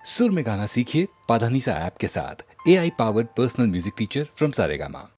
सुर में गाना सीखिए पाधानीसा ऐप के साथ। AI powered personal music teacher from Saregama.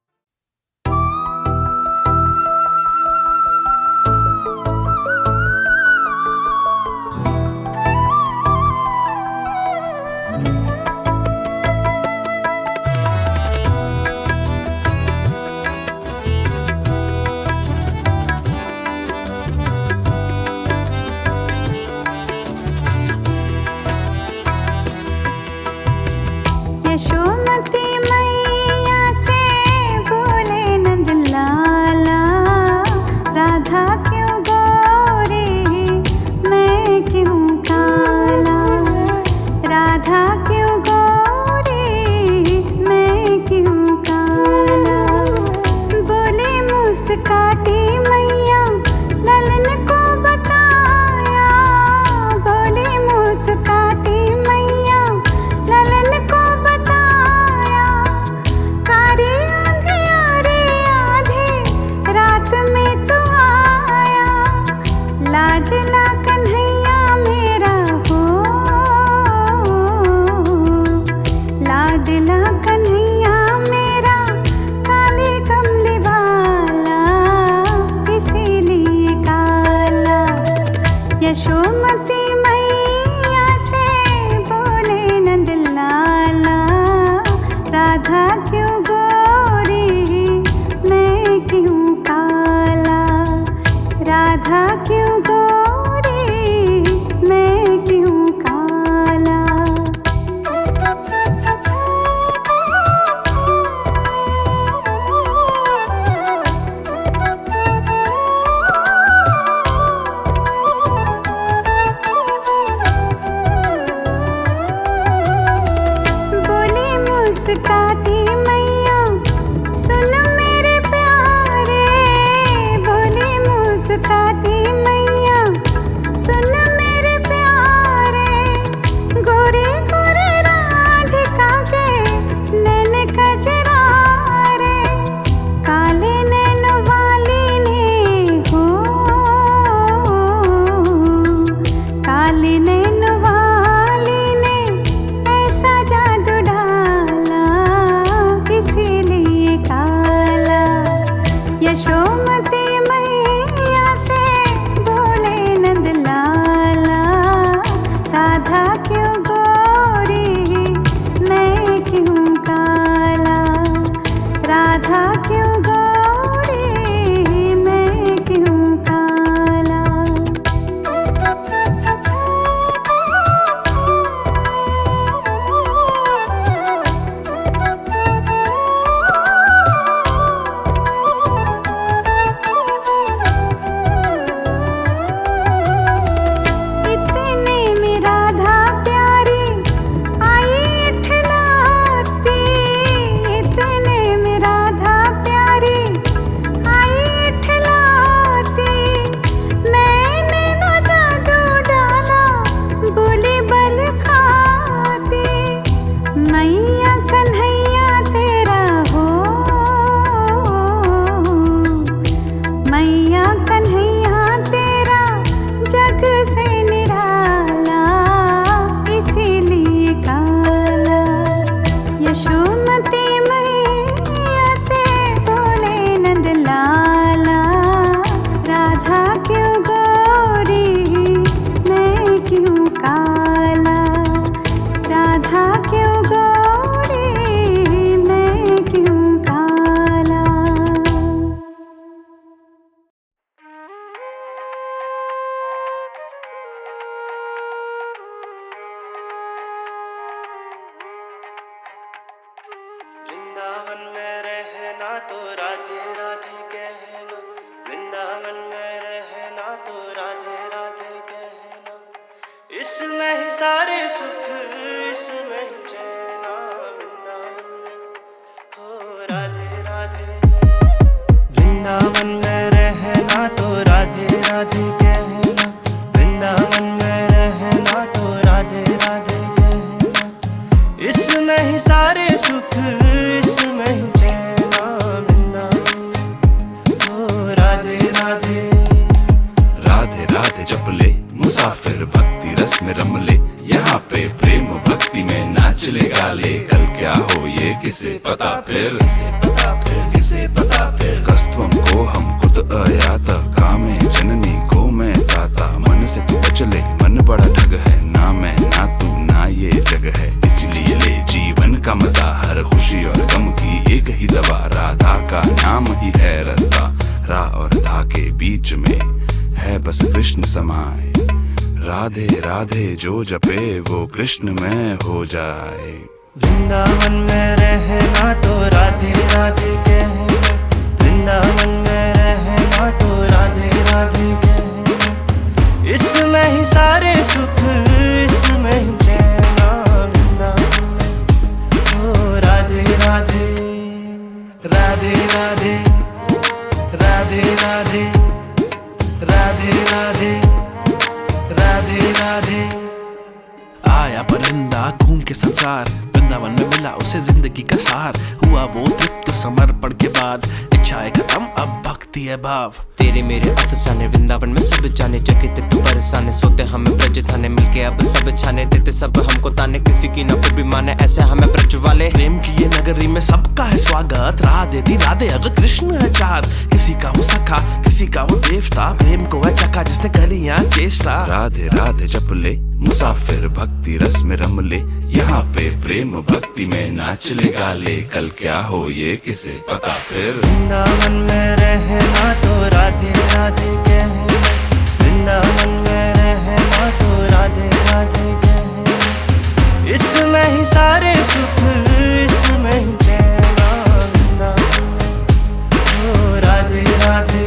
Yashomati मैया से बोले नंद लाला, राधा क्यों गोरी मैं क्यों काला, राधा क्यों गोरी मैं क्यों काला। बोले मुस्काती मैया ललन को बताया, बोले मुस्काती मैया ललन को बताया। कारी अंधियारे आधी रात में तो आया, लाडला कन्हैया मेरा हो, लाडला कन्हैया मेरा काले कमली वाला, इसीलिए काला। यशोमती मैया से बोले नंद लाला, राधा क्यों गोरी मैं क्यों काला, राधा क्यों गोरी मैं क्यों काला। बोली मुस्काती मैया सुन मेरे प्यारे, बोली मुस्काती मैया सुन मेरे प्यारे। गोरे गोरे राधिका के नैन कजरारे, काले नैन वाली ने हो, काले नैन वाली ने ऐसा जादू डाला, इसीलिए काला। यशोमती मैया से बोले नंद लाला, राधा क्यों गोरी मैं क्यों काला, राधा क्यों गोरी मैं क्यों काला। इतने में राधा प्यारी आई इठलाती, इतने में राधा प्यारी आई इठलाती। मैंने न जादू डाला बोली बल खाती, मैया कन्हैया तेरा हो, मैया कन्हैया तेरा जग से निराला, इसीलिए काला। यशोमती मैया से बोले नंद लाला, राधा क्यों गोरी मैं क्यों काला, राधा क्यों गोरी मैं क्यों काला। वृंदावन में रहना तो राधे राधे कहना, वृंदावन में रहना तो राधे राधे कहना। इसमें ही सारे सुख, इसमें ही चैना, वृंदावन में हो राधे राधे। वृंदावन में रहना तो राधे राधे कहना, वृंदावन में रहना तो राधे राधे कहना। इसमें ही सारे सुख, इसमें ही चैना, वृंदावन में हो राधे राधे। राधे राधे जप ले मुसाफिर भक्ति रस में रम ले, यहाँ पे प्रेम प्रेम भक्ति में नाच ले गा ले, कल क्या हो ये किसे पता फिर, किसे पता फिर। कस्त्वम को हम कुत अयात, कामे जननी को मैं ताता। मन से तू बचले, मन बड़ा ठग है, ना मैं ना तू ना ये जग है। इसीलिए ले जीवन का मजा, हर खुशी और गम की एक ही दवा। राधा का नाम ही है रास्ता, रा और धा के बीच में है बस कृष्ण समाए। राधे राधे जो जपे वो कृष्ण में हो जाए। वृंदावन में रहना तो राधे राधे कहना, वृंदावन में रहना तो राधे राधे कहना। इसमें ही सारे सुख, इसमें ही चैना। वृंदावन में ओ राधे राधे, राधे राधे, राधे राधे, राधे राधे, राधे राधे। आया परिंदा घूम के संसार, वृंदावन में मिला उसे जिंदगी का सार। हुआ वो तृप्त समर्पण के बाद, इच्छाएं खत्म अब भक्ति है भाव। तेरे मेरे अफसाने वृंदावन में सब जाने, जगते तू बरसाने। सोते हमें ब्रज थाने, मिलके अब सब छाने। देते सब हमको ताने, किसी की ना फिर भी माने, ऐसे हमें ब्रज वाले। प्रेम की ये नगरी में सबका है स्वागत, राधे दी राधे अगर कृष्ण है चार। किसी का हो सखा, किसी का हो देवता, प्रेम को है चखा जिसने करी यहाँ चेष्टा। राधे राधे जप ले, मुसाफिर भक्ति रस में रम ले। यहाँ पे प्रेम भक्ति में नाच ले गा ले, कल क्या हो ये किसे पता फिर। वृंदावन में रहना तो राधे राधे कहना, वृंदावन में रहना तो राधे राधे कहना। इसमें ही सारे सुख, इसमें ही चैना। वृंदावन में ओ राधे राधे,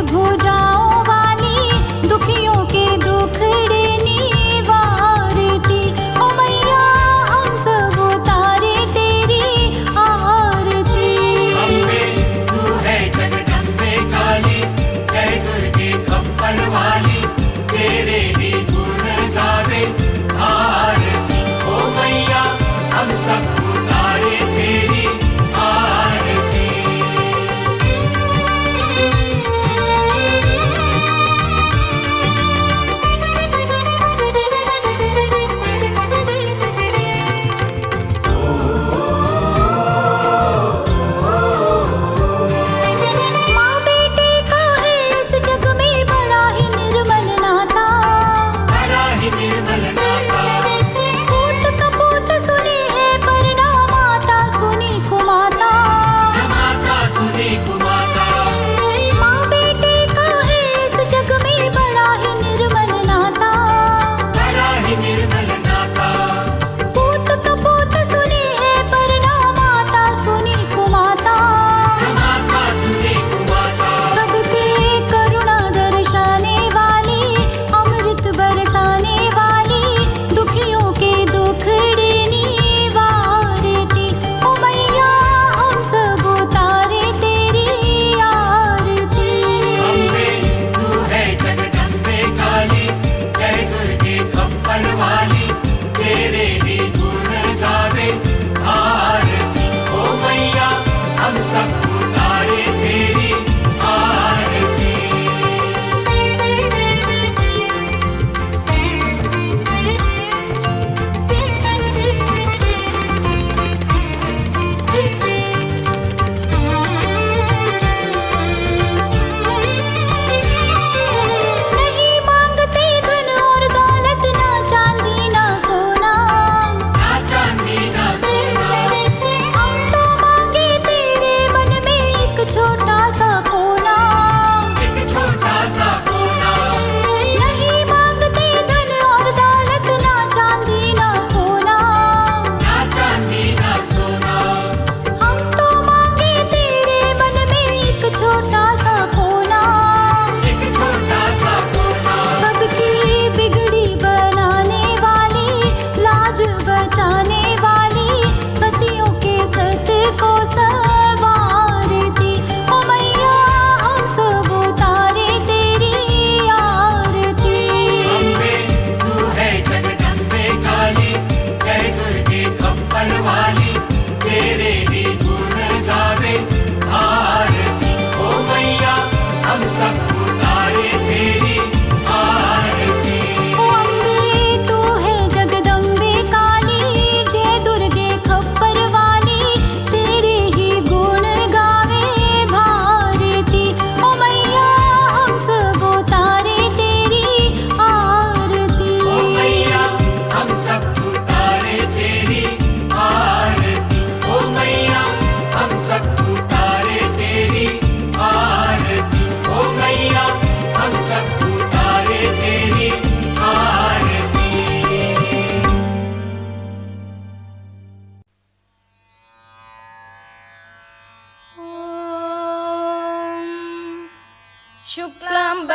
भुजाओं वाली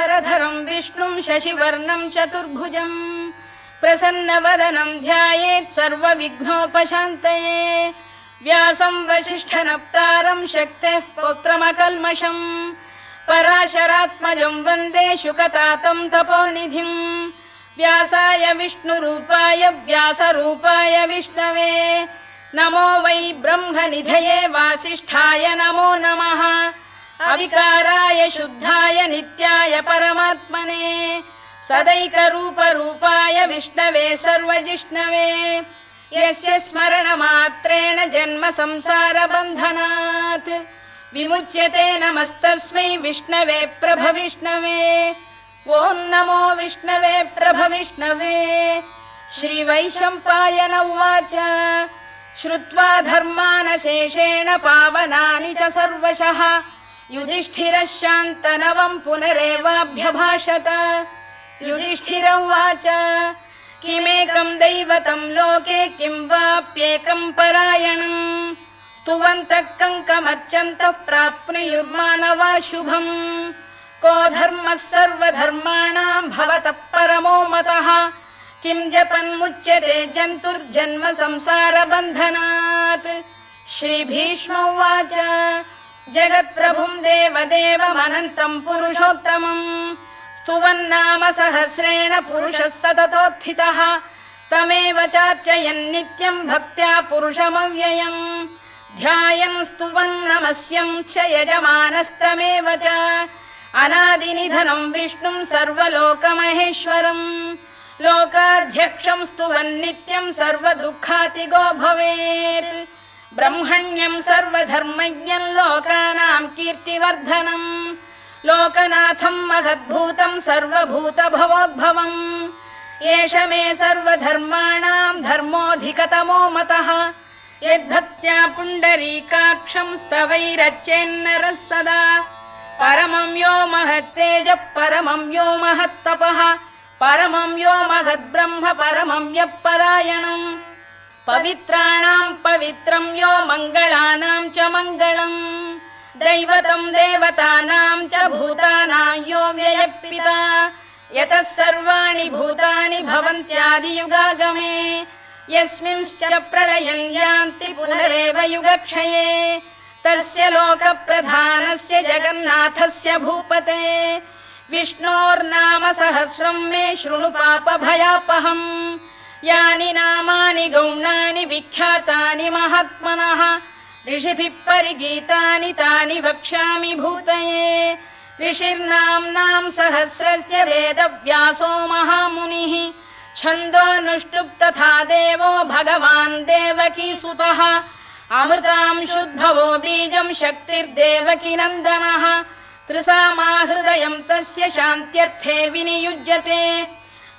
शुक्लाम्बरधरं विष्णुं शशिवर्णं चतुर्भुजं प्रसन्नवदनं ध्यायेत् सर्वविघ्नोपशान्तये व्यासं वसिष्ठनप्तारं शक्तेः पौत्रमकल्मषं पराशरात्मजं वन्दे शुकतातं तपोनिधिं व्यासाय विष्णुरूपाय व्यासरूपाय विष्णवे नमो वै ब्रह्मनिधये वासिष्ठाय नमो नमः अविकाराय शुद्धाय नित्याय परमात्मने सदैकरूपरूपाय विष्णवे सर्वजिष्णवे यस्य स्मरणमात्रेण जन्म संसारबन्धनात् विमुच्यते नमस्तस्मै विष्णवे प्रभविष्णवे ॐ नमो विष्णवे प्रभविष्णवे श्रीवैशम्पायन उवाच श्रुत्वा धर्मानशेषेण पावनानि च सर्वशः युधिष्ठिरः शान्तनवं पुनरेवाभ्यभाषत युधिष्ठिर उवाच किमेकं दैवतं लोके किं वाप्येकं परायणं स्तुवन्तः कङ्कमर्चन्तः प्राप्नुयुर्मानवा शुभम् को धर्मः सर्वधर्माणां भवतः परमो मतः किं जपन्मुच्यते जन्तुर्जन्म संसारबन्धनात् श्रीभीष्म उवाच जगत्प्रभुं देवदेवमनन्तं पुरुषोत्तमम् स्तुवन्नाम सहस्रेण पुरुषः सततोत्थितः तमेव चार्चयन् नित्यं भक्त्या पुरुषमव्ययम् ध्यायन् स्तुवन् नमस्यं च यजमानस्तमेव च अनादिनिधनं विष्णुं सर्वलोकमहेश्वरम् लोकाध्यक्षं स्तुवन् नित्यं सर्वदुःखातिगो भवेत् ब्रह्मण्यं सर्वधर्मज्ञं लोकानां कीर्तिवर्धनम् लोकनाथं महद्भूतं सर्वभूतभवोद्भवम् एष मे सर्वधर्माणां धर्मोऽधिकतमो मतः यद्भक्त्या पुण्डरीकाक्षं स्तवैरच्चेन्नरः सदा परमं यो महत्तेजः परमं यो महत्तपः परमं यो महद्ब्रह्म परमं यः परायणम् पवित्राणां पवित्रं यो मङ्गलानां च मङ्गलम् दैवतं देवतानां च भूतानां यो व्ययपिता यतः सर्वाणि भूतानि भवन्त्यादियुगागमे यस्मिंश्च प्रलयं यान्ति पुनरेव युगक्षये तस्य लोकप्रधानस्य जगन्नाथस्य भूपते विष्णोर्नाम सहस्रं मे शृणु पापभयापहम् यानि नामानि गौणानि विख्यातानि महात्मनः ऋषिभिः परिगीतानि तानि वक्ष्यामि भूतये ऋषिर्नाम्नां सहस्रस्य वेदव्यासो महामुनिः छन्दोऽनुष्टुप् तथा देवो भगवान् देवकीसुतः अमृतांशुद्भवो बीजं शक्तिर्देवकी नन्दनः त्रिसामाहृदयं तस्य शान्त्यर्थे विनियुज्यते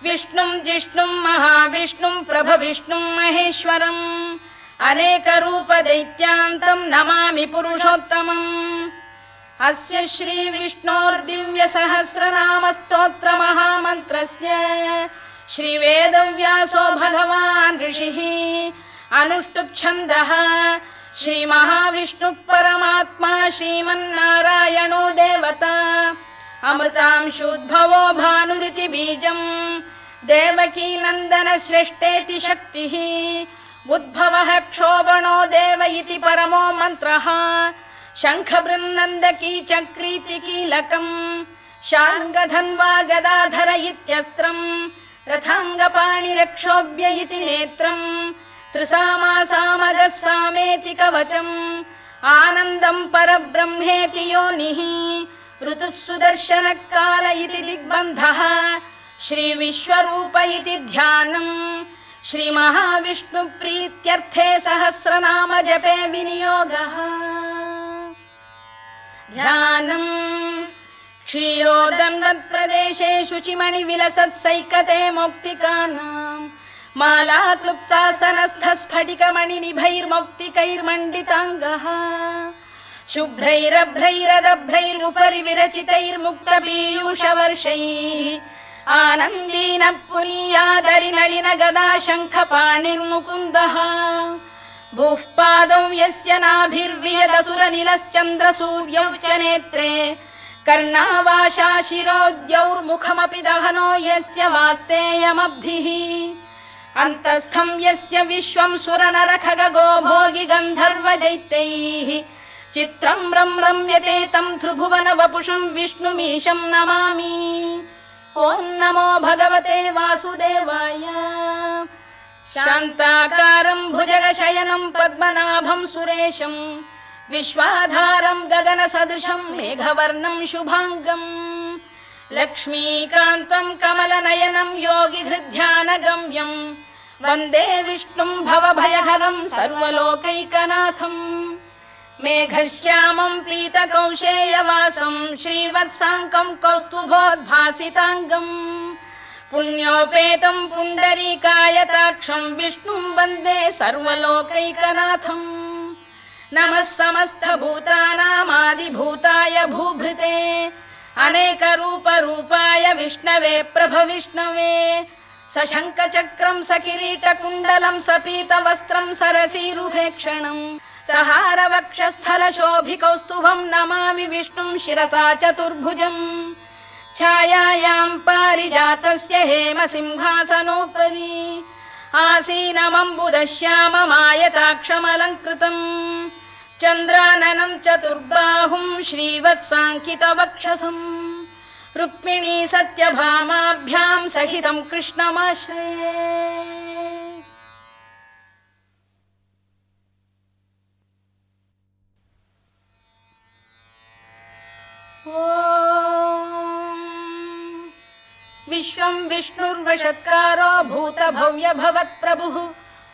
विष्णुं जिष्णुं महाविष्णुं प्रभविष्णुं महेश्वरम् अनेकरूपदैत्यान्तं नमामि पुरुषोत्तमम् अस्य श्रीविष्णोर्दिव्यसहस्रनामस्तोत्रमहामन्त्रस्य श्रीवेदव्यासो भगवान् ऋषिः अनुष्टुप्छन्दः श्रीमहाविष्णुः परमात्मा श्रीमन्नारायणो देवता अमृतांशुद्भवो भानुरिति बीजम् देवकी नन्दन श्रेष्ठेति शक्तिः उद्भवः क्षोभणो देव इति परमो मन्त्रः शङ्खबृन्नन्दकी चक्रीति कीलकम् शार्ङ्गधन्वा गदाधर इत्यस्त्रम् रथाङ्गपाणिरक्षोभ्य इति नेत्रम् त्रिसामासामगः सामेति कवचम् आनन्दं परब्रह्मेति योनिः ऋतुः सुदर्शनकाल इति दिग्बन्धः श्रीविश्वरूप इति ध्यानम् श्रीमहाविष्णुप्रीत्यर्थे सहस्रनाम जपे विनियोगः ध्यानम् क्षीरोदन्वत्प्रदेशे शुचिमणिविलसत्सैकते मौक्तिकानाम् माला क्लुप्तासनस्थस्फटिकमणिनिभैर्मौक्तिकैर्मण्डिताङ्गः शुभ्रैरभ्रैरदभ्रैरुपरि विरचितैर्मुक्तपीयूषवर्षैः आनन्दीन पुनीयादरिनलिन गदा शङ्खपाणिर्मुकुन्दः भूः पादौ यस्य नाभिर्वियदसुरनिलश्चन्द्रसूर्यौ च नेत्रे कर्णावाशा शिरोद्यौर्मुखमपि दहनो यस्य वास्तेयमब्धिः अन्तस्थं यस्य विश्वं सुरनरखगो भोगि गन्धर्वदैत्यैः चित्रं रम्यते तं त्रिभुवन वपुषं विष्णुमीशं नमामि ॐ नमो भगवते वासुदेवाय शान्ताकारं भुजगशयनं पद्मनाभं सुरेशं विश्वाधारं गगनसदृशं मेघवर्णं शुभाङ्गम् लक्ष्मीकान्तं कमलनयनं योगिहृद्ध्यानगम्यं वन्दे विष्णुं भवभयहरं सर्वलोकैकनाथम् मेघश्यामं पीतकौशेयवासं श्रीवत्साङ्कं कौस्तुभोद्भासिताङ्गम् पुण्योपेतं पुण्डरीकायताक्षं विष्णुं वन्दे सर्वलोकैकनाथम् नमः समस्तभूतानामादिभूताय भूभृते अनेकरूपरूपाय विष्णवे प्रभविष्णवे सशङ्खचक्रं सकिरीटकुण्डलं सपीतवस्त्रं सरसीरुभेक्षणं सहारवक्षस्थलशोभिकौस्तुभं नमामि विष्णुं शिरसा चतुर्भुजम् छायायां पारिजातस्य हेमसिंहासनोपरि आसीनमम्बुदश्याममायताक्षमलङ्कृतम् चन्द्राननं चतुर्बाहुं श्रीवत्साङ्कितवक्षसम् रुक्मिणी सत्यभामाभ्यां सहितं कृष्णमाश्रये विश्वं विष्णुर्वषत्कारो भूतभव्य भवत्प्रभुः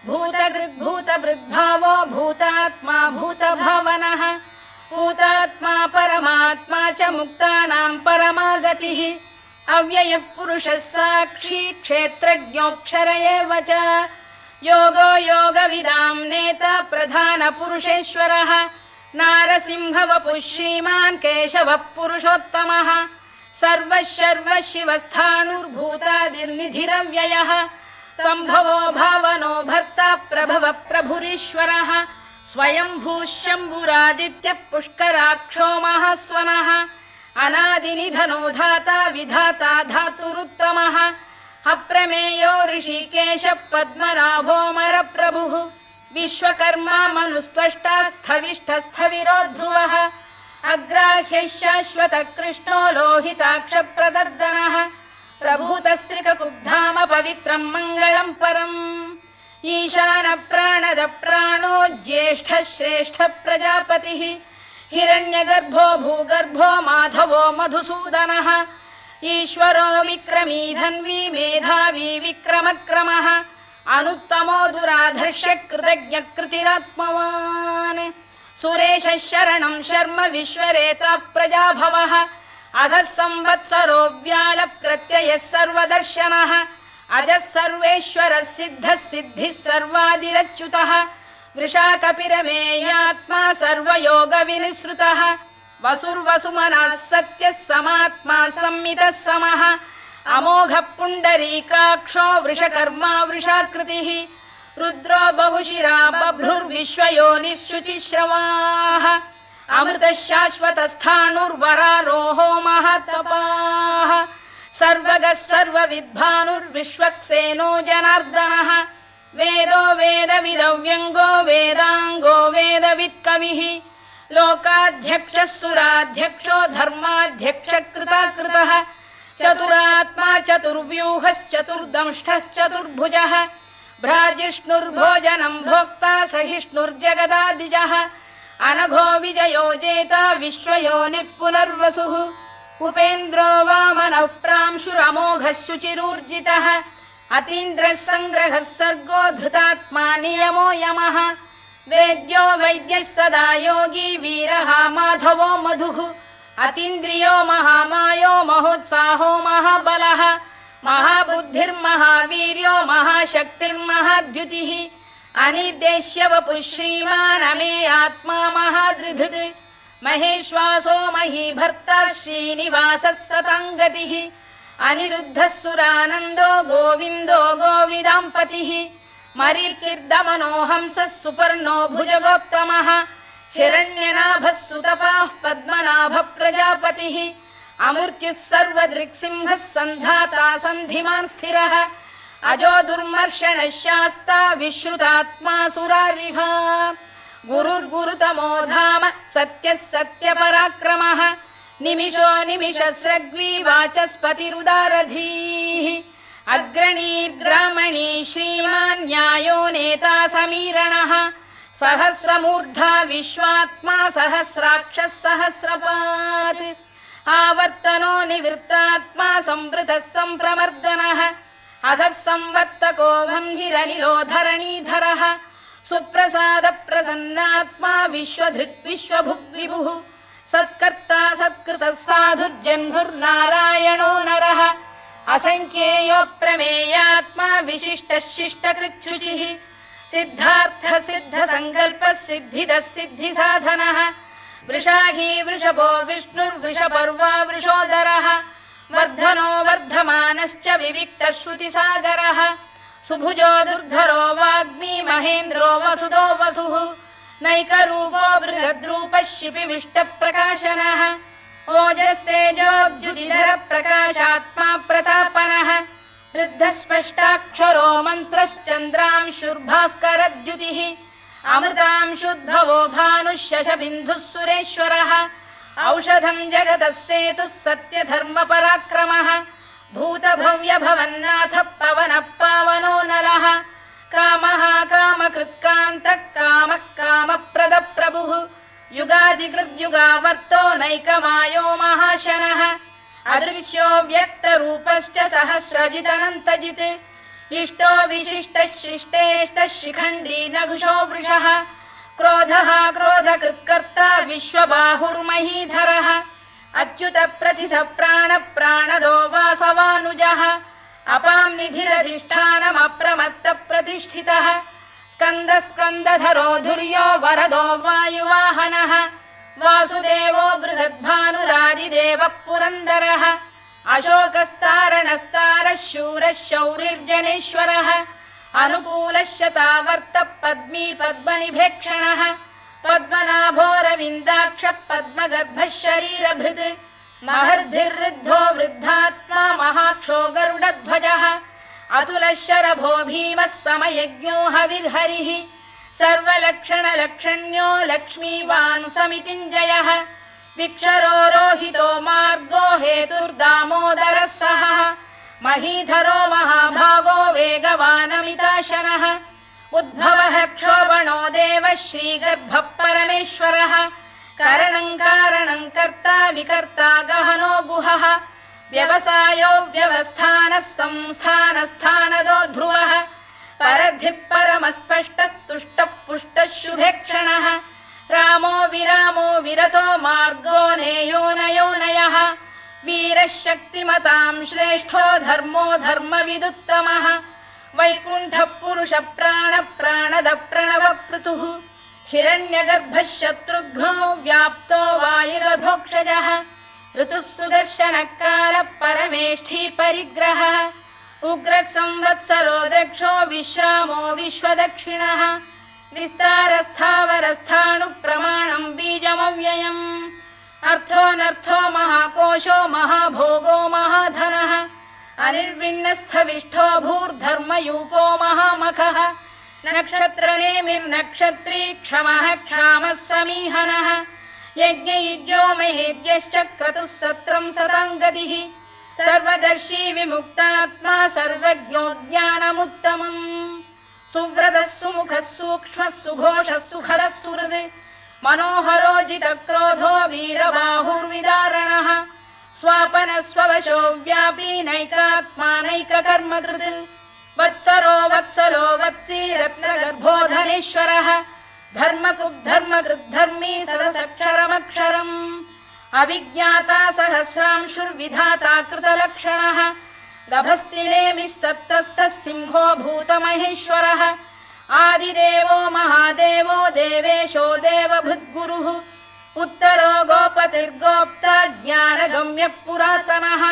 भूतकृद्भूतभृद्भावो भूतात्मा भूतभावनः भूतात्मा परमात्मा च मुक्तानां परमागतिः अव्ययः पुरुषः साक्षी क्षेत्रज्ञोऽक्षर एव च योगो योगविदां नेता प्रधानपुरुषेश्वरः नारसिंहवपुः श्रीमान् केशवः पुरुषोत्तमः सर्वः सर्वः शिवस्थाणुर्भूतादिर्निधिरव्ययः सम्भवो भावनो भर्ता प्रभव प्रभुरीश्वरः स्वयंभूः शम्भुरादित्यः पुष्कराक्षो महास्वनः अनादिनिधनो धाता विधाता धातुरुत्तमः अप्रमेयो ऋषिकेश पद्मनाभोऽमरप्रभुः विश्वकर्मा मनुस्त्वष्टा स्थविष्ठस्थविरो ध्रुवः अग्राह्यः शाश्वतः कृष्णो लोहिताक्षप्रदर्दनः प्रभूतस्त्रिककुब्धाम पवित्रं मङ्गलं परम् ईशान प्राणद प्राणो ज्येष्ठः श्रेष्ठः प्रजापतिः हिरण्यगर्भो भूगर्भो माधवो मधुसूदनः ईश्वरो विक्रमी धन्वी मेधावी विक्रमक्रमः अनुत्तमो दुराधर्ष्य कृतज्ञः कृतिरात्मवान् सुरेशः शरणं शर्म विश्वरेता प्रजाभवः अधः संवत्सरो व्याल प्रत्ययः सर्वदर्शनः अजः सर्वेश्वरः सिद्धः सिद्धिः सर्वादिरच्युतः वृषाकपिरमेयात्मा सर्वयोगविनिसृतः वसुर्वसुमनः सत्यः समात्मा संमितः समः अमोघः पुण्डरीकाक्षो वृषकर्मा वृषाकृतिः रुद्रो बहुशिरा बभ्रुर्विश्वयोनिः शुचिश्रवाः अमृतः शाश्वतस्थाणुर्वरारोहो महातपाः सर्वगः सर्वविद्भानुर्विश्वक्सेनो जनार्दनः वेदो वेदविदव्यङ्गो वेदाङ्गो वेदवित्कविः लोकाध्यक्षः सुराध्यक्षो धर्माध्यक्षः कृताकृतः चतुरात्मा चतुर्व्यूहश्चतुर्दंष्टश्चतुर्भुजः भ्राजिष्णुर्भोजनं भोक्ता सहिष्णुर्जगदादिजः अनघो विजयो जेता विश्वयोनिः पुनर्वसुः उपेन्द्रो वामनः प्रांशुरमोघः शुचिरूर्जितः अतीन्द्रः सङ्ग्रहः सर्गो धृतात्मा नियमो यमः वेद्यो वैद्यः सदा योगी वीरः माधवो मधुः अतीन्द्रियो महामायो महोत्साहो महाबलः महाबुद्धिर्महावीर्यो महाशक्तिर्महाद्युतिः अनिर्देश्य वपुः श्रीमान् अमे आत्मा महादृधृत् महेश्वासो महीभर्ता श्रीनिवासः सताङ्गतिः अनिरुद्धः सुरानन्दो गोविन्दो गोविदाम्पतिः मरीचिर्दमनो हंसः सुपर्णो भुजगोत्तमः हिरण्यनाभः सुतपाः पद्मनाभ प्रजापतिः अमृत्युः सर्वदृक्सिंहः सन्धाता सन्धिमान् स्थिरः अजो दुर्मर्षणः शास्ता विश्रुतात्मा सुरारिः गुरुर्गुरुतमो धाम सत्यः सत्यपराक्रमः निमिषो निमिषस्रग्वी वाचस्पतिरुदारधीः अग्रणीर्ग्रामणी श्रीमान् न्यायो नेता समीरणः सहस्रमूर्धा विश्वात्मा सहस्राक्षः सहस्रपात् आवर्तनो निवृत्तात्मा संवृतः सम्प्रमर्दनः अघः संवर्तको वह्निरनिलो धरणीधरः सुप्रसाद प्रसन्नात्मा विश्वधृक् विश्वभुग् विभुः सत्कर्ता सत्कृतः साधुर्जन्मुर्नारायणो नरः असंख्येयो प्रमेयात्मा विशिष्टः शिष्टकृच्छुचिः सिद्धार्थ सिद्ध संकल्पः सिद्धिदः सिद्धिसाधनः वृषाही वृषभो विष्णुर्वृषपर्वा वृषोदरः वर्धनो वर्धमानश्च विविक्तः श्रुतिसागरः सुभुजो दुर्धरो वाग्मी महेन्द्रो वसुदो वसुः नैकरूपो बृहद्रूपः शिपिविष्टप्रकाशनः ओजस्तेजोद्युतिधर प्रकाशात्मा प्रतापनः वृद्धस्पष्टाक्षरो मन्त्रश्चन्द्रांशुर्भास्करद्युतिः अमृतांशुद्भवो भानुः शशबिन्दुः सुरेश्वरः औषधं जगतः सेतुः सत्यधर्मपराक्रमः भूतभव्यभवन्नाथः पवनः पावनो नलः कामः कामकृत्कान्तः कामः कामप्रदप्रभुः युगादिकृद्युगावर्तो नैकमायो महाशनः अदृश्यो व्यक्तरूपश्च सहस्रजिदनन्तजित् इष्टो विशिष्टः शिष्टेष्टः शिखण्डी नघुषो वृषः क्रोधः क्रोधकृत्कर्ता विश्वबाहुर्महीधरः अच्युत प्रथित प्राण प्राणदो वासवानुजः अपां निधिरधिष्ठानमप्रमत्त प्रतिष्ठितः स्कन्द स्कन्दधरो धुर्यो वरदो वायुवाहनः वासुदेवो बृहद्भानुरादिदेवः पुरन्दरः अशोकस्तारणस्तारः शूरः शौरिर्जनेश्वरः अनुकूलः शतावर्तः पद्मी पद्मनिभेक्षणः पद्मनाभोरविन्दाक्षः पद्मगर्भः शरीरभृत् महर्धिर्वृद्धो वृद्धात्मा महाक्षो गरुडध्वजः अतुलः शरभो भीमः समयज्ञो हविर्हरिः सर्वलक्षणलक्षण्यो लक्ष्मीवान् समितिञ्जयः विक्षरो रोहितो मार्गो हेतुर्दामोदरः सहः महीधरो महाभागो वेगवानमिताशनः उद्भवः क्षोभणो देवः श्रीगर्भः परमेश्वरः करणं कारणं कर्ता विकर्ता गहनो गुहः व्यवसायो व्यवस्थानः संस्थानस्थानदो ध्रुवः परधिः परमस्पष्टस्तुष्टः पुष्टः शुभेक्षणः रामो विरामो विरतो मार्गो नेयो नयोनयः वीरः शक्तिमतां श्रेष्ठो धर्मो धर्मविदुत्तमः वैकुण्ठः पुरुष प्राण प्राणद प्रणवपृतुः हिरण्यगर्भः शत्रुघ्नो व्याप्तो वायुरधोक्षजः ऋतुः सुदर्शनकालः परमेष्ठी परिग्रहः उग्रः संवत्सरो दक्षो विश्रामो विश्वदक्षिणः विस्तारस्थावरस्थाणुः प्रमाणं बीजमव्ययम् अर्थोऽनर्थो महाकोशो महाभोगो महाधनः अनिर्विण्णस्थविष्ठो भूर्धर्मयूपो महामखः नक्षत्रनेमिर्नक्षत्री क्षमः क्षामः समीहनः यज्ञयुज्यो महेद्यश्च क्रतुः सत्रं सताङ्गतिः सर्वदर्शी विमुक्तात्मा सर्वज्ञो ज्ञानमुत्तमम् सुव्रतः सुमुखः सूक्ष्मः सुघोषः सुखरः सुहृद् मनोहरो जितक्रोधो वीरबाहुर्विदारणः स्वापनः स्ववशो व्यापी नैकात्मा नैककर्मकृत् वत्सरो वत्सलो वत्सी रत्नगर्भोधनेश्वरः धर्मकृद्धर्मकृद्धर्मी सदसक्षरमक्षरम् अविज्ञाता सहस्रांशुर्विधाता कृतलक्षणः गभस्तिनेमिः सत्तस्थः सिंहो भूतमहेश्वरः आदिदेवो महादेवो देवेशो देवभृद्गुरुः उत्तरो गोपतिर्गोप्ता ज्ञानगम्यः पुरातनः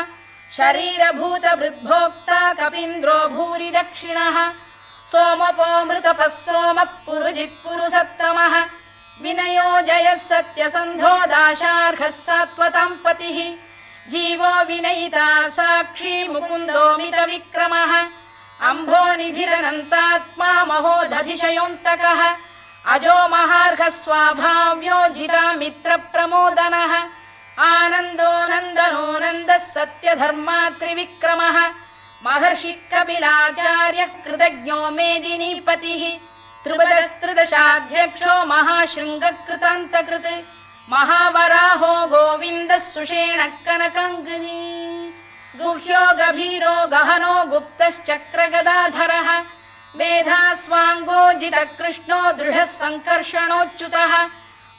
शरीरभूतभृद्भोक्ता कपीन्द्रो भूरि दक्षिणः सोमपो मृतपः सोमः पुरुजिः पुरुषत्तमः विनयो जयः सत्यसन्धो दाशार्हः सात्वतां पतिः जीवो विनयिता साक्षी मुकुन्दो मितविक्रमः अम्भो निधिरनन्तात्मा महोदधिशयोऽन्तकः अजो महार्घः स्वाभाव्यो जिता मित्रप्रमोदनः आनन्दो नन्दनो नन्दः सत्यधर्मा त्रिविक्रमः महर्षि कपिलाचार्य कृतज्ञो मेदिनीपतिः त्रिपदस्त्रिदशाध्यक्षो महाशृङ्गकृतान्तकृत् महावराहो गोविन्दः सुषेणः कनकाङ्गनी गुह्यो गभीरो गहनो गुप्तश्चक्रगदाधरः मेधास्वाङ्गो जितकृष्णो दृढः सङ्कर्षणोच्युतः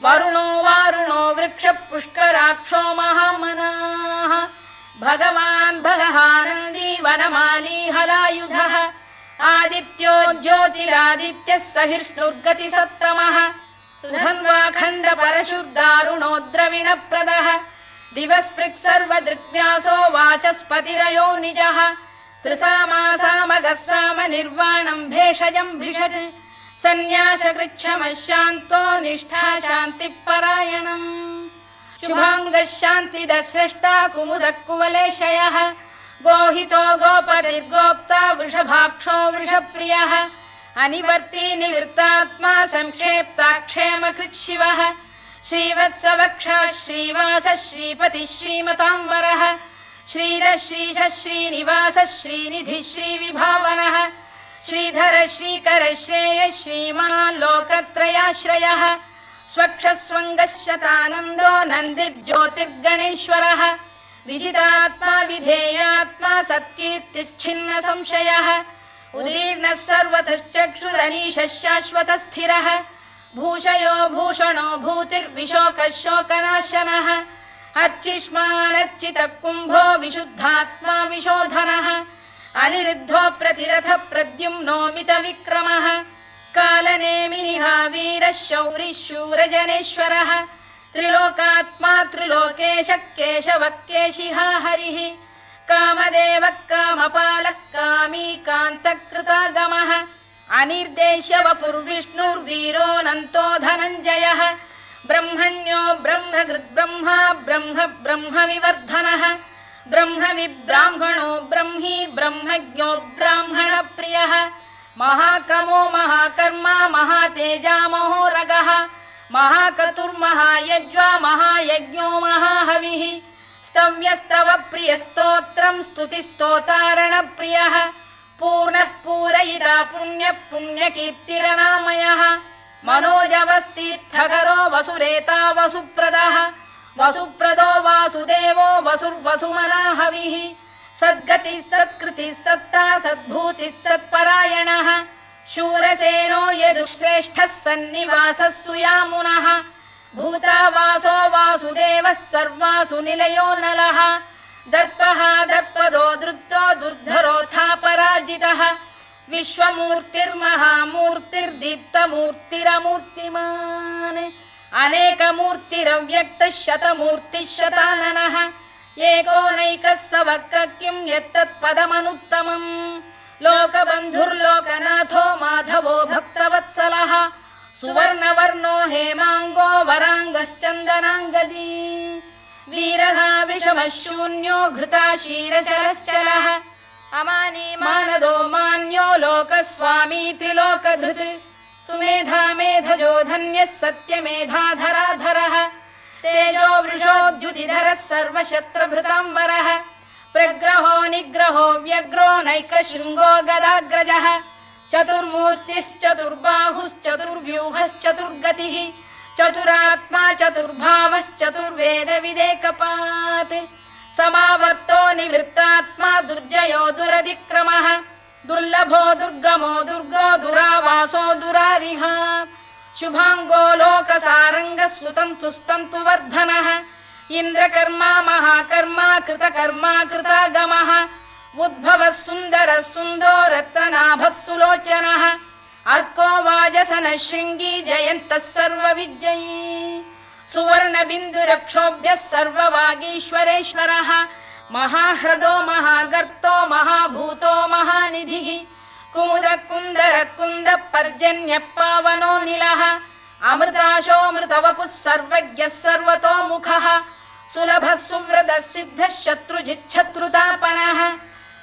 वरुणो वारुणो वृक्षपुष्कराक्षो महामनाः भगवान् भगहानन्दी वनमाली हलायुधः आदित्यो ज्योतिरादित्यः सहिष्णुर्गतिसत्तमः सुधन्वाखण्ड परशुर्दारुणो द्रविणप्रदः दिवस्पृक् सर्वदृग्व्यासो वाचस्पतिरयो निजः त्रिसामासामगः साम निर्वाणं भेषजं भिषज सन्न्यासकृच्छमः शान्तो निष्ठा शान्तिपरायणम् शुभाङ्गः शान्तिदस्रष्टा कुमुदः कुवलेशयः गोहितो गोपतिर्गोप्ता वृषभाक्षो वृषप्रियः अनिवर्ती निवृत्तात्मा संक्षेप्ताक्षेमकृत् शिवः श्रीवत्सवक्षः श्रीवासः श्रीपतिः श्रीमताम्बरः श्रीधः श्रीशः श्रीनिवासः श्रीनिधिः श्रीविभावनः श्रीधर श्रीकर श्रेयः श्रीमान् लोकत्रयाश्रयः स्वक्षस्वङ्गः शतानन्दो नन्दिर्ज्योतिर्गणेश्वरः विजितात्मा विधेयात्मा सत्कीर्तिश्छिन्न संशयः उदीर्णः सर्वतश्चक्षुरनीशः शाश्वतः स्थिरः भूषयो भूषणो भूतिर्विशोकः शोकनाशनः अर्चिष्मानर्चितः कुम्भो विशुद्धात्मा विशोधनः अनिरुद्धो प्रतिरथ प्रद्युम्नो मितविक्रमः कालनेमिनिः वीरः शौरिः शूरजनेश्वरः त्रिलोकात्मा त्रिलोकेशः केशवः केशिहा हरिः कामदेवः कामपालः कामी कान्तकृतागमः अनिर्देश्य वपुर्विष्णुर्वीरोऽनन्तो धनञ्जयः ब्रह्मण्यो ब्रह्मकृद्ब्रह्मा ब्रह्म ब्रह्मविवर्धनः ब्रह्मविब्राह्मणो ब्रह्मी ब्रह्मज्ञो ब्राह्मणप्रियः महाक्रमो महाकर्मा महातेजा महोरगः महाक्रतुर्महायज्वा महायज्ञो महाहविः स्तव्यस्तव प्रियस्तोत्रं स्तुतिस्तोतारणप्रियः पूर्णः पूरयिता पुण्यः पुण्यकीर्तिरनामयः मनोजवस्तीर्थकरो वसुरेता वसुप्रदः वसुप्रदो वासुदेवो वसुर्वसुमनाहविः सद्गतिः सत्कृतिः सत्ता सद्भूतिः सत्परायणः शूरसेनो यदुश्रेष्ठः सन्निवासः सुयामुनः भूतावासो वासुदेवः सर्वासु निलयो नलः दर्पः दर्पदो दृप्तो दुर्धरोऽथा पराजितः विश्वमूर्तिर्महामूर्तिर्दीप्तमूर्तिरमूर्तिमान् अनेकमूर्तिरव्यक्तः शतमूर्तिः शताननः एकोनैकः स वक्क किं यत्तत्पदमनुत्तमम् लोकबन्धुर्लोकनाथो माधवो भक्तवत्सलः सुवर्णवर्णो हेमाङ्गो वराङ्गश्चन्दनाङ्गदी वीरः विषमः शून्यो घृता क्षीरचरश्चलः अमानी मानदो मान्यो लोकस्वामी त्रिलोकधृत् सुमेधा मेधजो धन्यः सत्यमेधाधराधरः तेजो वृषोद्युतिधरः सर्वशस्त्रभृताम्बरः प्रग्रहो निग्रहो व्यग्रो नैकशृङ्गो गदाग्रजः चतुर्मूर्तिश्चतुर्बाहुश्चतुर्व्यूहश्चतुर्गतिः चतुरात्मा चतुर्भावश्चतुर्वेदविदेकपात् समावर्तो निवृत्तात्मा दुर्जयो दुरधिक्रमः दुर्लभो दुर्गमो दुर्गो दुरावासो दुरारिः शुभाङ्गो लोकसारङ्गः सुतन्तुस्तन्तुवर्धनः इन्द्रकर्मा महाकर्मा कृतकर्मा कृतागमः उद्भवः सुन्दरः सुन्दो रत्ननाभः सुलोचनः अर्को वाजसनः शृङ्गी जयन्तः सर्वविजयी सुवर्णबिन्दुरक्षोभ्यः सर्ववागीश्वरेश्वरः महाह्रदो महागर्तो महाभूतो महानिधिः कुमुद कुन्दर कुन्द पर्जन्यः पावनो निलः अमृताशोऽमृतवपुः सर्वज्ञः सर्वतोमुखः सुलभः सुव्रतः सिद्धः शत्रुजिच्छत्रुतापनः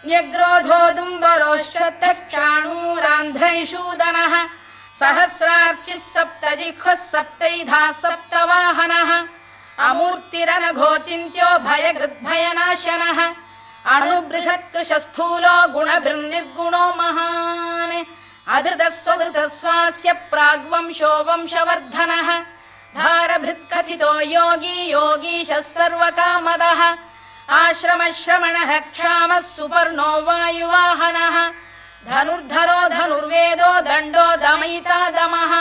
न्यग्रोधोदुम्बरोश्चतश्चाणूरान्ध्रैषूदनः सहस्रार्चिः सप्तजिह्वः सप्तैधाः सप्तवाहनः अमूर्तिरनघोचिन्त्यो भयकृद्भयनाशनः अणुबृहत्कृशस्थूलो गुणभिर्निर्गुणो महान् अधृतस्वधृतस्वास्य प्राग्वंशो वंशवर्धनः भारभृत्कथितो योगी योगीशः सर्वकामदः आश्रमश्रमणः क्षामः सुपर्णो वायुवाहनः धनुर्धरो धनुर्वेदो दण्डो दमयिता दमः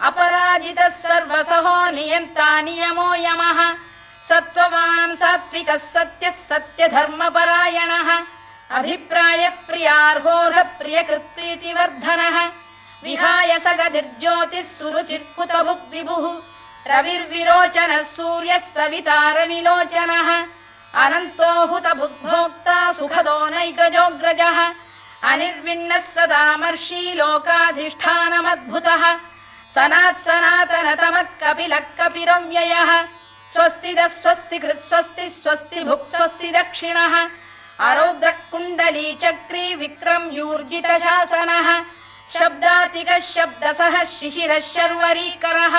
अपराजितः सर्वसहो नियन्ता नियमो यमः सत्त्ववान् सात्विकः सत्यः सत्यधर्मपरायणः अभिप्रायप्रियार्होः प्रियकृत्प्रीतिवर्धनः विहाय सगतिर्ज्योतिः सुरुचिर्कुतभुक् विभुः रविर्विरोचनः सूर्यः सवितारविलोचनः अनन्तो हुतभुग्भोक्ता सुखदो नैकजोऽग्रजः अनिर्विण्णः सदामर्षी लोकाधिष्ठानमद्भुतः सनात्सनातनतमः कपिलः कपिरव्ययः स्वस्तिदः स्वस्तिकृत् स्वस्ति स्वस्ति भुक् स्वस्ति दक्षिणः अरौद्रः कुण्डली चक्री विक्रम्यूर्जितशासनः शब्दातिकः शब्दसः शिशिरः शर्वरीकरः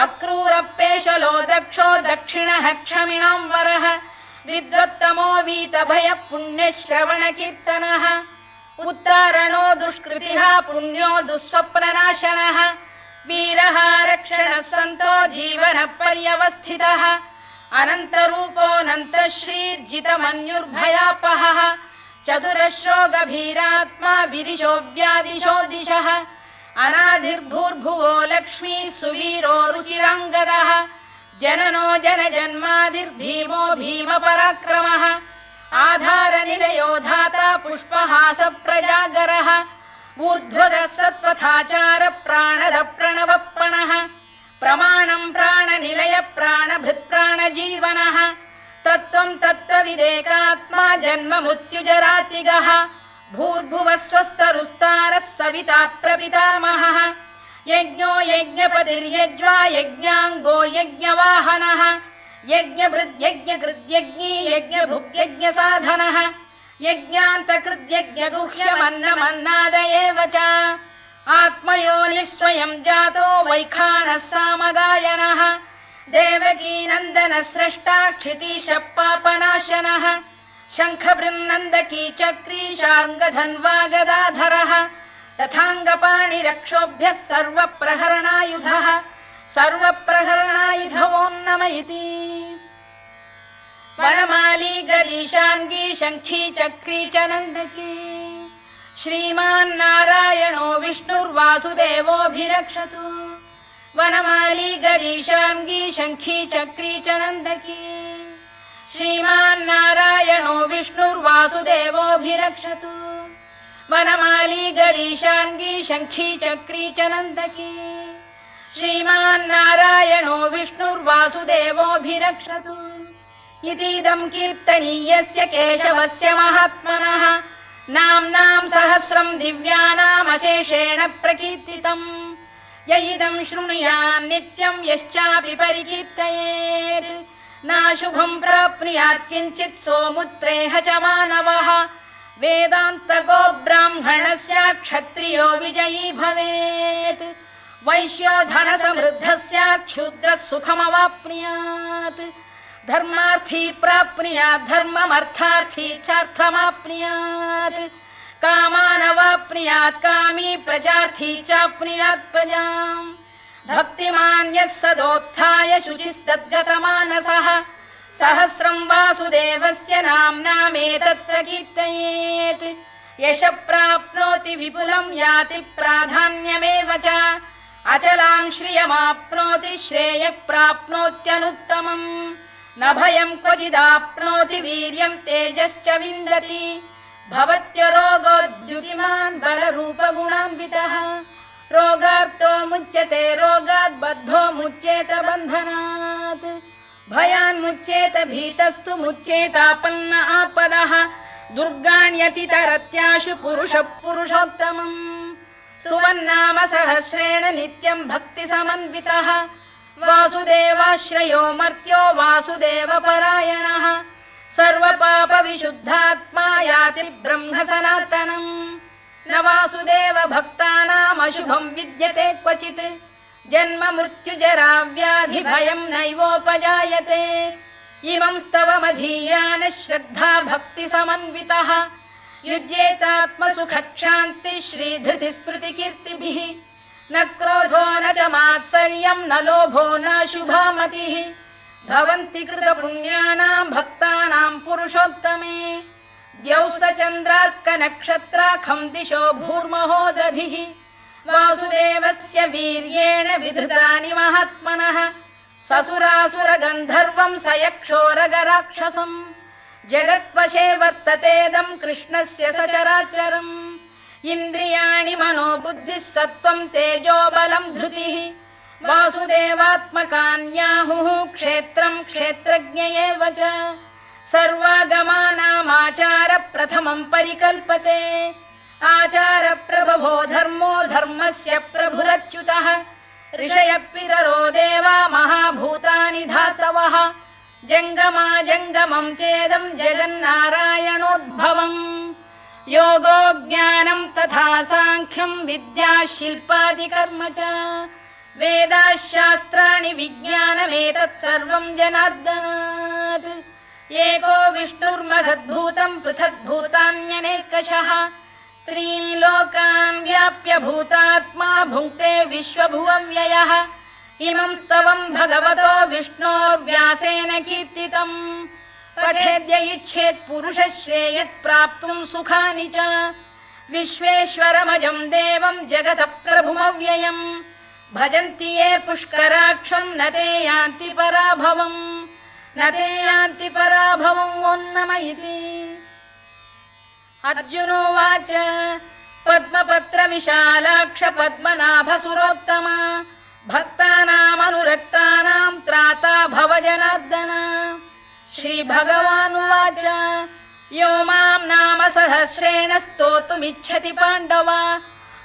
अक्रूरपेशलो दक्षो दक्षिणः क्षमिणाम्बरः विद्वत्तमो वीतभयः पुण्यश्रवणकीर्तनः उत्तारणो दुष्कृतिः पुण्यो दुःस्वप्ननाशनः वीरः रक्षणः सन्तो जीवनपर्यवस्थितः अनन्तरूपोऽनन्तश्रीर्जितमन्युर्भयापहः चतुरश्रो गभीरात्मा विदिशो व्यादिशो दिशः अनाधिर्भूर्भुवो लक्ष्मी सुवीरो रुचिराङ्गदः जननो जनजन्मादिर्भीमो भीमपराक्रमः आधारनिलयो धाता पुष्पहास प्रजागरः ऊर्ध्वगः सत्पथाचार प्राणद प्रणवप्रणः प्रमाणं प्राणनिलय प्राणभृत्प्राणजीवनः तत्त्वं तत्त्वविदेकात्मा जन्म मृत्युजरातिगः भूर्भुवः स्वस्तरुस्तारः सविता प्रपितामहः यज्ञो यज्ञपतिर्यज्वा यज्ञाङ्गो यज्ञवाहनः यज्ञभृद्यज्ञकृद्यज्ञी यज्ञभुग्यज्ञसाधनः यज्ञान्तकृद्यज्ञगुह्यमन्नमन्नाद एव च आत्मयोनिः स्वयं जातो वैखानः सामगायनः देवकीनन्दनः स्रष्टा क्षितीशः पापनाशनः शङ्खबृन्नन्दकी चक्री शार्ङ्गधन्वा गदाधरः रथाङ्गपाणिरक्षोभ्यः सर्वप्रहरणायुधः सर्वप्रहरणायुधवोन्नम इति वनमाली गरीशाङ्गी शङ्खी चक्री च नन्दकी श्रीमान्नारायणो विष्णुर्वासुदेवोऽभिरक्षतु वनमाली गरीशाङ्गी शङ्खी चक्री च नन्दकी श्रीमान्नारायणो विष्णुर्वासुदेवोऽभिरक्षतु वनमाली गरीशाङ्गी शङ्खी चक्री च नन्दकी श्रीमान्नारायणो विष्णुर्वासुदेवोऽभिरक्षतु इतीदं कीर्तनीयस्य केशवस्य महात्मनः नाम्नां सहस्रं दिव्यानामशेषेण प्रकीर्तितम् य इदं शृणुयान् नित्यं यश्चापि परिकीर्तयेत् नाशुभं प्राप्नुयात् किञ्चित् सोमुत्रेह च मानवः वेदान्तको ब्राह्मणस्य क्षत्रियो विजयी भवेत् वैश्यो धनसमृद्धः स्यात् क्षुद्रः सुखमवाप्नुयात् धर्मार्थी प्राप्नुयात् धर्ममर्थार्थी चार्थमाप्नुयात् कामानवाप्नुयात् कामी प्रजार्थी चाप्नुयात् प्रजाम् भक्तिमान् यः सदोत्थाय शुचिस्तद्गतमानसः सहस्रं वासुदेवस्य नाम्नामेतत् प्रकीर्तयेत् यशः प्राप्नोति विपुलं याति प्राधान्यमेव च अचलां श्रियमाप्नोति श्रेयः प्राप्नोत्यनुत्तमम् न भयं क्वचिदाप्नोति वीर्यं तेजश्च विन्दति भवत्यरोगोद्युतिमान् बलरूपगुणान्वितः रोगार्तो मुच्यते रोगात् बद्धो मुच्येत बन्धनात् भयान् मुच्येत भीतस्तु मुच्येतापन्न आपदः दुर्गाण्यतितरत्याशु पुरुषः पुरुषोत्तमम् स्तुवन्नाम सहस्रेण नित्यं भक्तिसमन्वितः वासुदेवाश्रयो मर्त्यो वासुदेवपरायणः सर्वपापविशुद्धात्मा याति ब्रह्म सनातनम् न वासुदेव भक्तानामशुभं विद्यते क्वचित् जन्म मृत्युजरा व्याधि भयं नैवोपजायते इमं स्तवमधीयान श्रद्धा भक्तिसमन्वितः युज्येतात्मसुखक्षान्ति श्रीधृतिस्मृतिकीर्तिभिः न क्रोधो न च मात्सर्यं न लोभो न शुभा मतिः भवन्ति कृतपुण्यानां भक्तानां पुरुषोत्तमे द्यौः स चन्द्रार्कनक्षत्राखं दिशो भूर्महो दधिः वासुदेवस्य वीर्येण विधृतानि महात्मनः ससुरासुरगन्धर्वं स यक्षोरगराक्षसम् जगत्वशे वर्ततेदं कृष्णस्य सचराचरम् इन्द्रियाणि मनो बुद्धिः सत्त्वं तेजो बलं धृतिः वासुदेवात्मकान्याहुः क्षेत्रं क्षेत्रज्ञ एव च सर्वागमानामाचार प्रथमं परिकल्पते आचार प्रभवो धर्मो धर्मस्य प्रभुरच्युतः ऋषयः पितरो देवा महाभूतानि धातवः जङ्गमा जङ्गमं चेदं जगन्नारायणोद्भवम् योगो ज्ञानं तथा साङ्ख्यं विद्या शिल्पादिकर्म च वेदाः शास्त्राणि विज्ञानमेतत् सर्वं जनार्दनात् एको विष्णुर्महद्भूतं पृथग्भूतान्यनेकशः त्रीन् लोकान् व्याप्य भूतात्मा भुङ्क्ते विश्वभुवव्ययः इमं स्तवं भगवतो विष्णोर्व्यासेन कीर्तितम् पठेद्य इच्छेत् पुरुषः श्रेयत् प्राप्तुं सुखानि च विश्वेश्वरमजं देवं जगतः प्रभुमव्ययम् भजन्ति ये पुष्कराक्षं न ते यान्ति पराभवम् न ते यान्ति पराभवम् ओन्नम इति अर्जुनोवाच पद्मपत्र विशालाक्ष पद्मनाभसुरोत्तम भक्तानामनुरक्तानां त्राता भव जनार्दन श्रीभगवानुवाच यो मां नाम सहस्रेण स्तोतुमिच्छति पाण्डव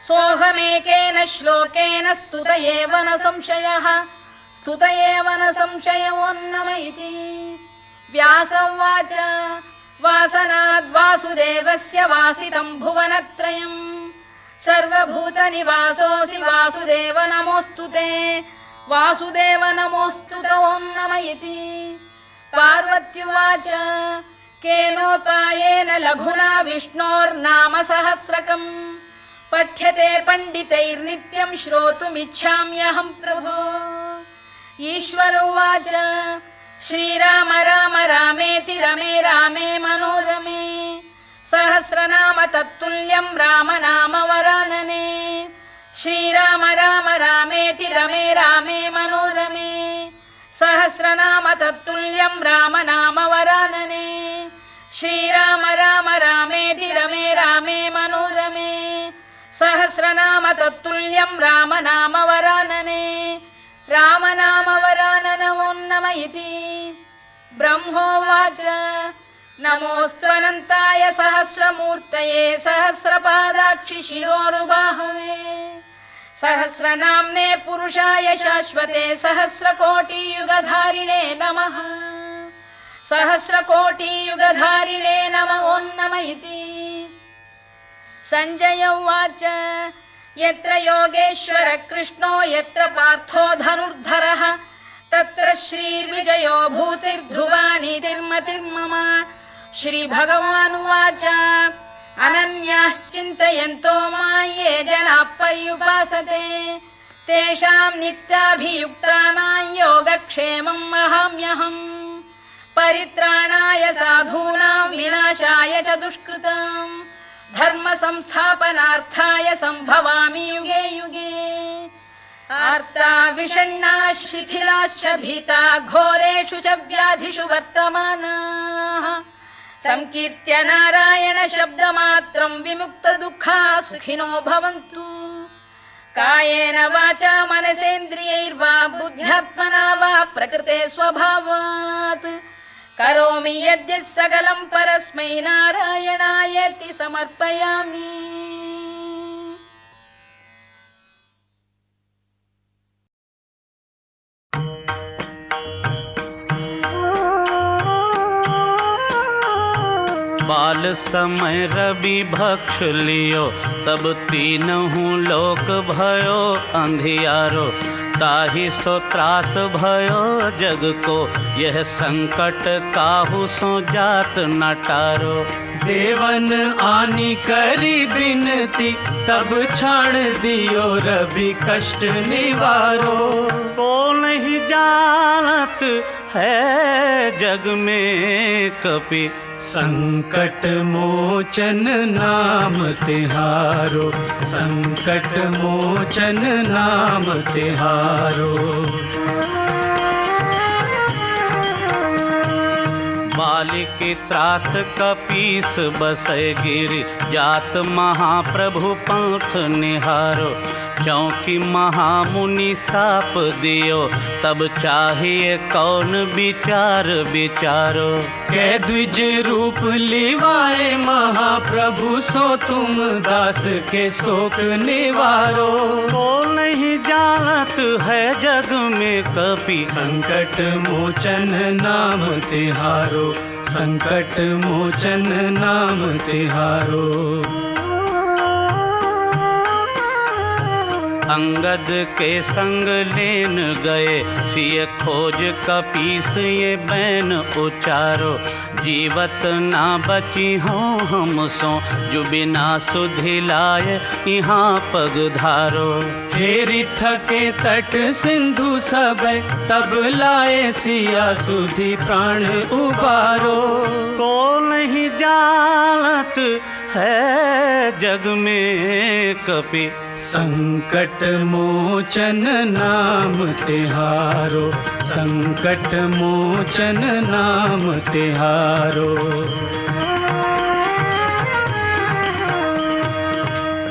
सोऽहमेकेन श्लोकेन स्तुत एव न संशयः स्तुत एव न संशयोन्नम इति व्यास उवाच वासनाद् वासुदेवस्य वासितं भुवनत्रयम् सर्वभूतनिवासोऽसि वासुदेव नमोऽस्तु ते वासुदेव नमोऽस्तु ते ओन्नम इति पार्वत्युवाच केनोपायेन लघुना विष्णोर्नाम सहस्रकम् पठ्यते पण्डितैर्नित्यं श्रोतुमिच्छाम्यहं प्रभो ईश्वर उवाच श्रीराम राम रामेति रमे रामे मनोरमे सहस्रनाम तत्तुल्यं राम नाम वरानने श्रीराम राम रामेति रमे रामे मनोरमे सहस्रनाम तत्तुल्यं राम नाम वरानने श्रीराम राम रामेति रमे रामे मनोरमे सहस्रनाम तत्तुल्यं राम नाम वरानने राम नाम वरानन ओन्नम इति ब्रह्मोवाच नमोऽस्त्वनन्ताय सहस्रमूर्तये सहस्रपादाक्षि शिरोरुबाहवे सहस्रनाम्ने पुरुषाय शाश्वते सहस्रकोटियुगधारिणे नमः सहस्रकोटियुगधारिणे नमः ओन्नम इति सञ्जय उवाच यत्र योगेश्वर कृष्णो यत्र पार्थो धनुर्धरः तत्र श्रीर्विजयो भूतिर्ध्रुवा नीतिर्मतिर्मम श्रीभगवानुवाच अनन्याश्चिन्तयन्तो मां ये जनाः पर्युपासते तेषां नित्याभियुक्तानां योगक्षेमम् अहम्यहम् परित्राणाय साधूनां विनाशाय च दुष्कृताम् धर्म संस्थापनार्थाय संभवामि युगे युगे आर्ता विषण्णाः शिथिलाश्च भीता घोरेषु च व्याधिषु वर्तमानाः संकीर्त्य नारायण शब्दमात्रं विमुक्त दुःखाः सुखिनो भवन्तु कायेन वाचा मनसेन्द्रियैर्वा बुद्ध्यात्मना वा प्रकृते स्वभावात् करोमि यद्यत् सकलं परस्मै नारायणायेति समर्पयामि। काल समय रवि भक्ष लियो, तब तीनहु लोक भयो अंधियारो। ताहि सो त्रास भयो जग को, यह संकट काहू सो जात न टारो। देवन आनी करी बिनती, तब छाण दियो रवि कष्ट निवारो। को नहीं जानत है जग में कपि, संकट मोचन नाम तिहारो, संकट मोचन नाम तिहारो। बालिक त्रास कपीस बसै गिरि, जात महाप्रभु पंथ निहारो। चौकी महामुनि साप दियो, तब चाहिए कौन विचार विचारो। कै द्विज रूप लिवाए महाप्रभु, सो तुम दास के शोक निवारो। को नहीं जानत है जग में कपि, संकट मोचन नाम तिहारो, संकट मोचन नाम तिहारो। अंगद के संग लेन गए, सिय खोज कपीस ये बैन उचारो। जीवत ना बची हो हम सो, जो बिना सुधि लाए यहाँ पग धारो। फेरी थके तट सिंधु सब, तब लाए सिया सुधि प्राण उबारो। को नहीं जानत है जग में कपि, संकट मोचन नाम तिहारो, संकट मोचन नाम तिहारो।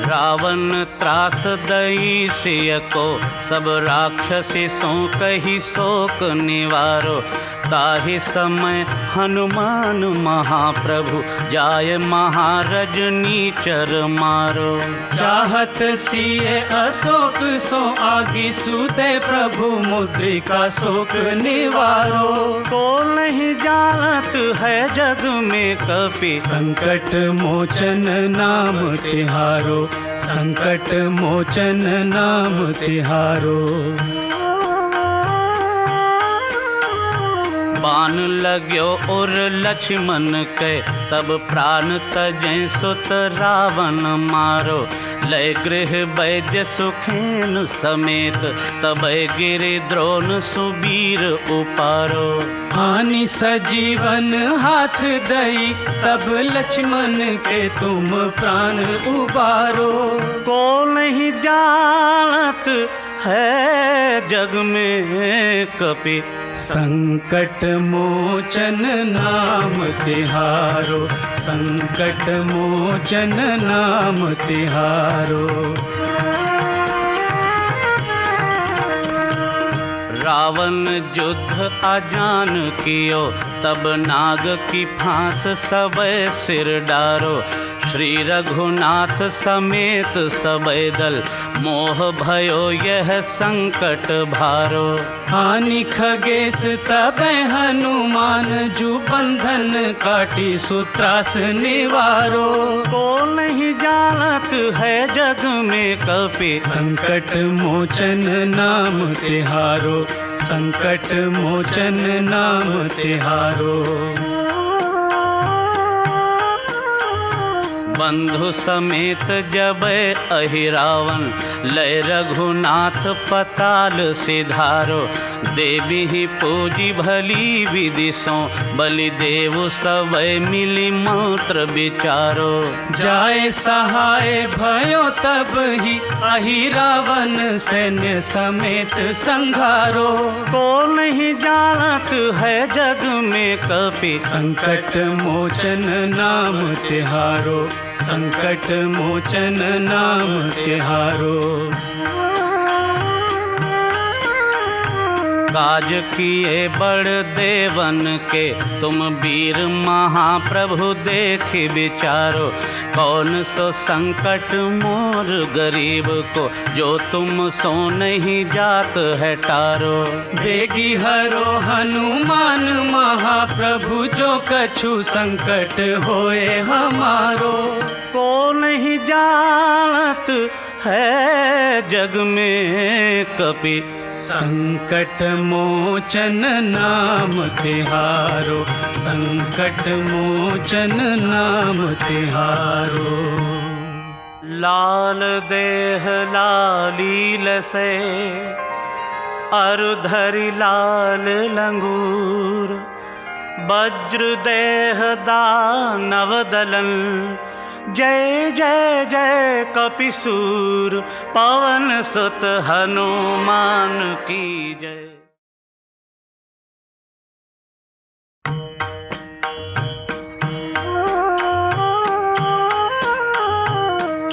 रावण त्रास दई सिय को, सब राक्षसी सो कही शोक निवारो। ताहि समय हनुमान महाप्रभु, जाय महारजनी चर मारो। चाहत सिए अशोक सो आगी सूते, प्रभु मुद्रिका शोक निवारो। को नहीं जानत है जग में कपि, संकट मोचन नाम तिहारो, संकट मोचन नाम तिहारो। बाण लाग्यो और लक्ष्मण के, तब प्राण तजै सुत रावण मारो। लय गृह वैद्य सुखेन समेत, तब गिरि द्रोण सुबीर उपारो। हानि सजीवन हाथ दई, तब लक्ष्मण के तुम प्राण उबारो। को नहीं जानत है जग में कपि, संकट मोचन नाम तिहारो, संकट मोचन नाम तिहारो। रावण युद्ध अजान कियो, तब नाग की फांस सबे सिर डारो। श्री रघुनाथ समेत सबे दल, मोह भयो यह संकट भारो। हानि खगेश तबै हनुमान, जू बंधन काटी सुत्रास निवारो। को नहीं जानत है जग में कपि, संकट मोचन नाम तिहारो, संकट मोचन नाम तिहारो। बंधु समेत जबै अहिरावन, लय रघुनाथ पताल सिधारो। देवी ही पूजी भली विधि सो, बलि देव सबे मिली मंत्र विचारो। जाए सहाय भयो तब ही, अहिरावन सैन्य समेत संघारो। को नहीं जानत है जग में कपि, संकट मोचन नाम तिहारो, संकट मोचन नाम तिहारो। काज किए बड़ देवन के, तुम वीर महाप्रभु देख विचारो। कौन सो संकट मोर गरीब को, जो तुम सो नहीं जात है टारो। बेगी हरो हनुमान महाप्रभु, जो कछु संकट होए हमारो। को नहीं जानत है जग में कपि, संकट मोचन नाम तिहारो, संकट मोचन नाम तिहारो। लाल देह लालील से, अरुधरि लाल लंगूर। वज्र देह दानव दलन, जय जय जय कपिसूर। पवन सुत हनुमान की जय।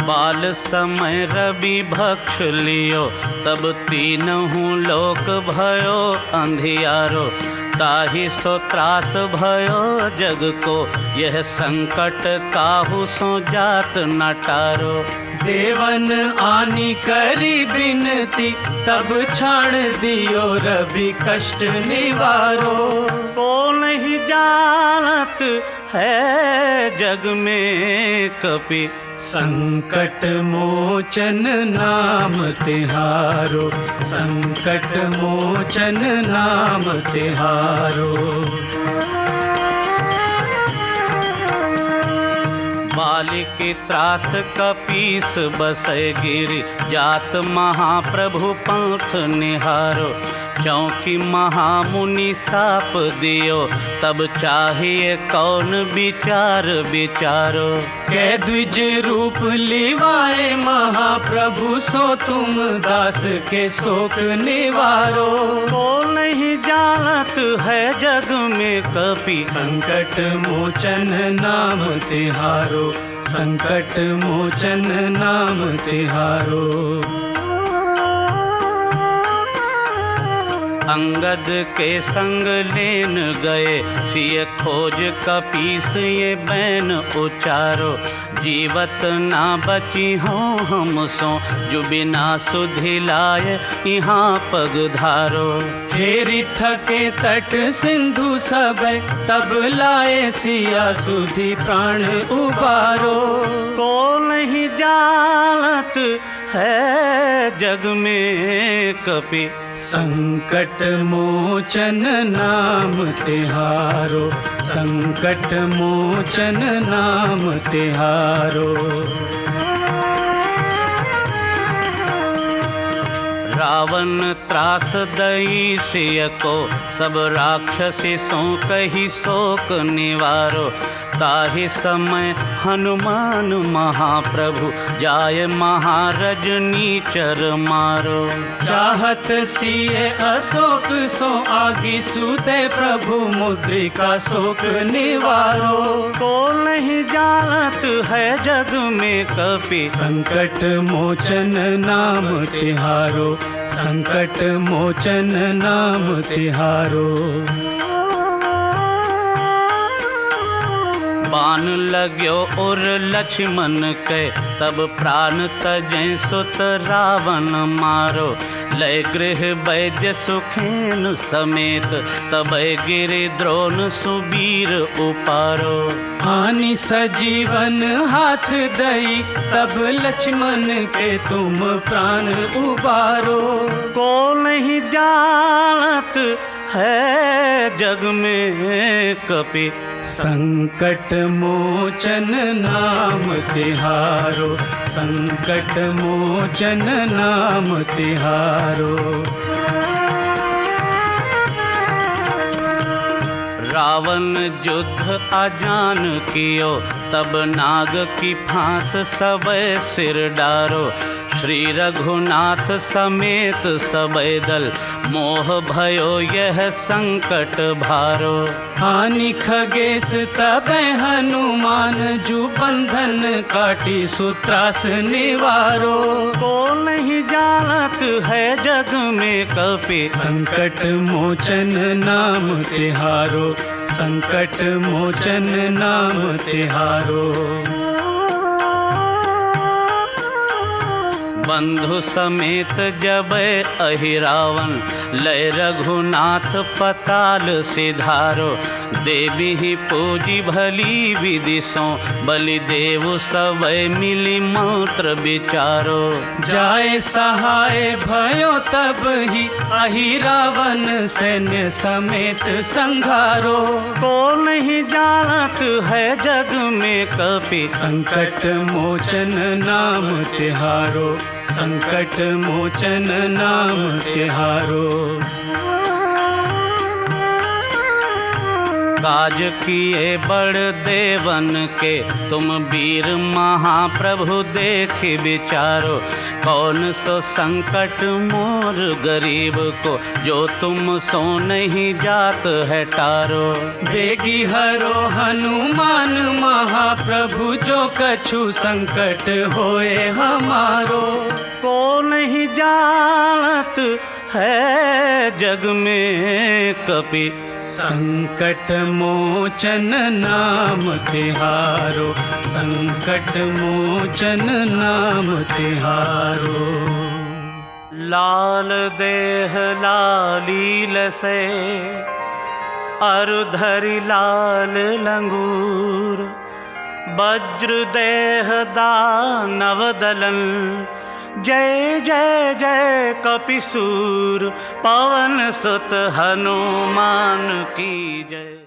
बाल समय रवि भक्ष लियो, तब तीनहु लोक भयो अंधियारो। ताहि सो त्रास भयो जग को, यह संकट काहू सो जात न टारो। देवन आनी करी बिनती, तब छाड़ दियो रवि कष्ट निवारो। को नहीं जानत है जग में कपि, संकट मोचन नाम तिहारो, संकट मोचन नाम तिहारो। बालिक त्रास कपीस बसै गिरि, जात महाप्रभु पंथ निहारो। चौकी महामुनि साप दियो, तब चाहिए कौन विचार विचारो। कै द्विज रूप लिवाए महाप्रभु, सो तुम दास के शोक निवारो। को नहीं जानत है जग में कपि, संकट मोचन नाम तिहारो, संकट मोचन नाम तिहारो। अंगद के संग लेन गए, सिय खोज कपीस ये बैन उचारो। जीवत ना बची हो हम सो, जो बिना सुधि लाए यहाँ पग धारो। हेरि थके तट सिंधु सब, तब लाए सिया सुधि प्राण उबारो। को नहीं जानत है जग में कपि, संकट मोचन नाम तिहारो, संकट मोचन नाम तिहारो। रावण त्रास दई सिय को, सब राक्षसी सो कही शोक निवारो। ताहि समय हनुमान महाप्रभु, जाय महारजनी चर मारो। चाहत सिए अशोक सो आगी सूते, प्रभु मुद्रिका शोक निवारो। को नहीं जानत है जग में कपि, संकट मोचन नाम तिहारो, संकट मोचन नाम तिहारो। बाण लाग्यो और लक्ष्मण के, तब प्राण तजै सुत रावण मारो। लय गृह वैद्य सुखेन समेत, तब गिरि द्रोण सुबीर उपारो। हानि सजीवन हाथ दई, तब लक्ष्मण के तुम प्राण उबारो। को नहीं जानत है जग में कपि, संकट मोचन नाम तिहारो, संकट मोचन नाम तिहारो। रावण युद्ध अजान कियो, तब नाग की फांस सब सिर डारो। श्री रघुनाथ समेत सबे दल, मोह भयो यह संकट भारो। हानि खगेश तबै हनुमान, जू बंधन काटी सूत्रास निवारो। को नहीं जानत है जग में कपि, संकट मोचन नाम तिहारो, संकट मोचन नाम तिहारो। बंधु समेत जब अहिरावन, लय रघुनाथ पताल सिधारो। देवी ही पूजी भली विधि सो, बलि देव सब मिली मंत्र विचारो। जाए सहाय भयो तब ही, अहिरावन सैन्य समेत संघारो। को नहीं जानत है जग में कपि, संकट मोचन नाम तिहारो, संकट मोचन नाम तिहारो। काज किए बड़ देवन के, तुम वीर महाप्रभु देख विचारो। कौन सो संकट मोर गरीब को, जो तुम सो नहीं जात है टारो। बेगी हरो हनुमान महाप्रभु, जो कछु संकट होए हमारो। को नहीं जानत है जग में कपि, संकट मोचन नाम तिहारो, संकट मोचन नाम तिहारो। लाल देह लालील से, अरु धरि लाल लंगूर। वज्र देह दानव दलन, जय जय जय कपिसूर। पवन सुत हनुमान की जय।